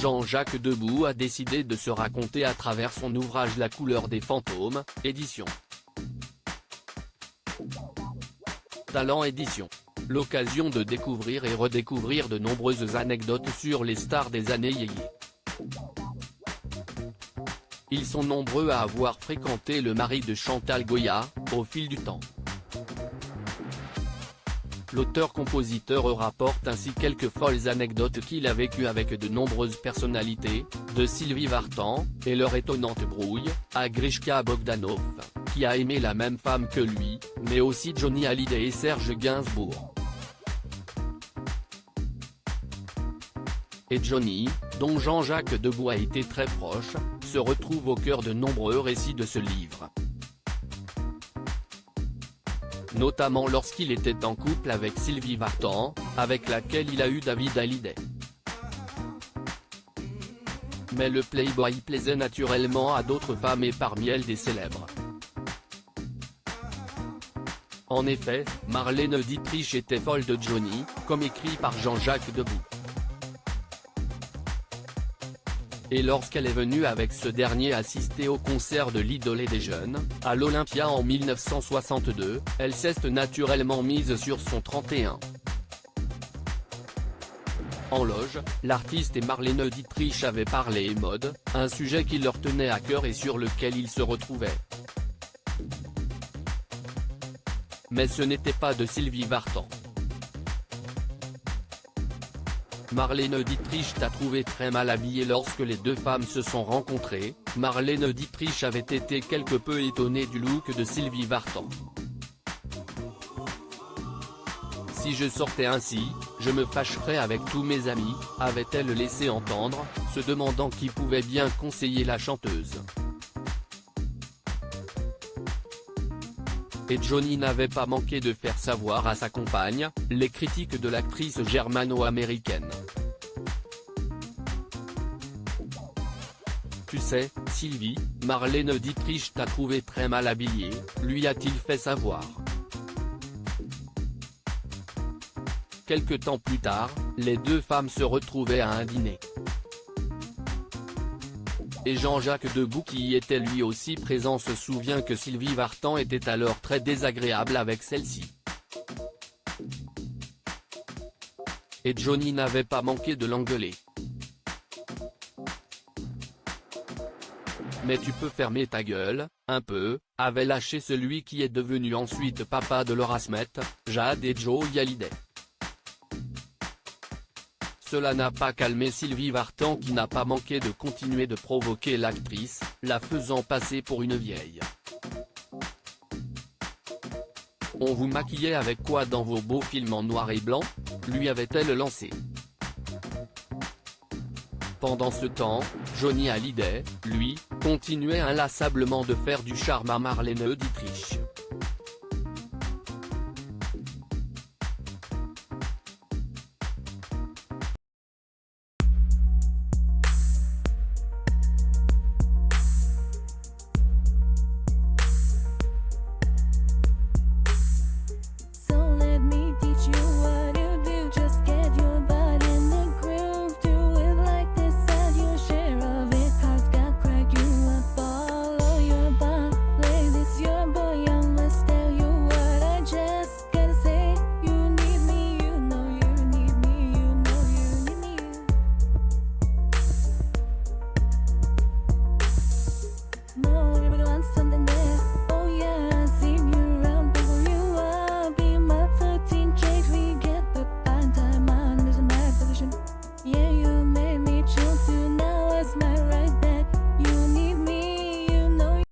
Jean-Jacques Debout a décidé de se raconter à travers son ouvrage La couleur des fantômes, édition Talent Édition. L'occasion de découvrir et redécouvrir de nombreuses anecdotes sur les stars des années yéyé. Ils sont nombreux à avoir fréquenté le mari de Chantal Goya, au fil du temps. L'auteur-compositeur rapporte ainsi quelques folles anecdotes qu'il a vécues avec de nombreuses personnalités, de Sylvie Vartan, et leur étonnante brouille, à Grishka Bogdanov, qui a aimé la même femme que lui, mais aussi Johnny Hallyday et Serge Gainsbourg. Et Johnny, dont Jean-Jacques Debout a été très proche, se retrouve au cœur de nombreux récits de ce livre. Notamment lorsqu'il était en couple avec Sylvie Vartan, avec laquelle il a eu David Hallyday. Mais le playboy plaisait naturellement à d'autres femmes et parmi elles des célèbres. En effet, Marlène Dietrich était folle de Johnny, comme écrit par Jean-Jacques Debout. Et lorsqu'elle est venue avec ce dernier assister au concert de l'idole des jeunes, à l'Olympia en 1962, elle s'est naturellement mise sur son 31. En loge, l'artiste et Marlène Dietrich avaient parlé mode, un sujet qui leur tenait à cœur et sur lequel ils se retrouvaient. Mais ce n'était pas de Sylvie Vartan. Marlène Dietrich t'a trouvé très mal habillée lorsque les deux femmes se sont rencontrées. Marlène Dietrich avait été quelque peu étonnée du look de Sylvie Vartan. Si je sortais ainsi, je me fâcherais avec tous mes amis, avait-elle laissé entendre, se demandant qui pouvait bien conseiller la chanteuse. Et Johnny n'avait pas manqué de faire savoir à sa compagne, les critiques de l'actrice germano-américaine. Tu sais, Sylvie, Marlène Dietrich t'a trouvé très mal habillée, lui a-t-il fait savoir. Quelque temps plus tard, les deux femmes se retrouvaient à un dîner. Et Jean-Jacques Debout qui y était lui aussi présent se souvient que Sylvie Vartan était alors très désagréable avec celle-ci. Et Johnny n'avait pas manqué de l'engueuler. Mais tu peux fermer ta gueule, un peu, avait lâché celui qui est devenu ensuite papa de Laura Smet, Jade et Joey Hallyday. Cela n'a pas calmé Sylvie Vartan qui n'a pas manqué de continuer de provoquer l'actrice, la faisant passer pour une vieille. On vous maquillait avec quoi dans vos beaux films en noir et blanc, lui avait-elle lancé. Pendant ce temps, Johnny Hallyday, lui, continuait inlassablement de faire du charme à Marlène Dietrich.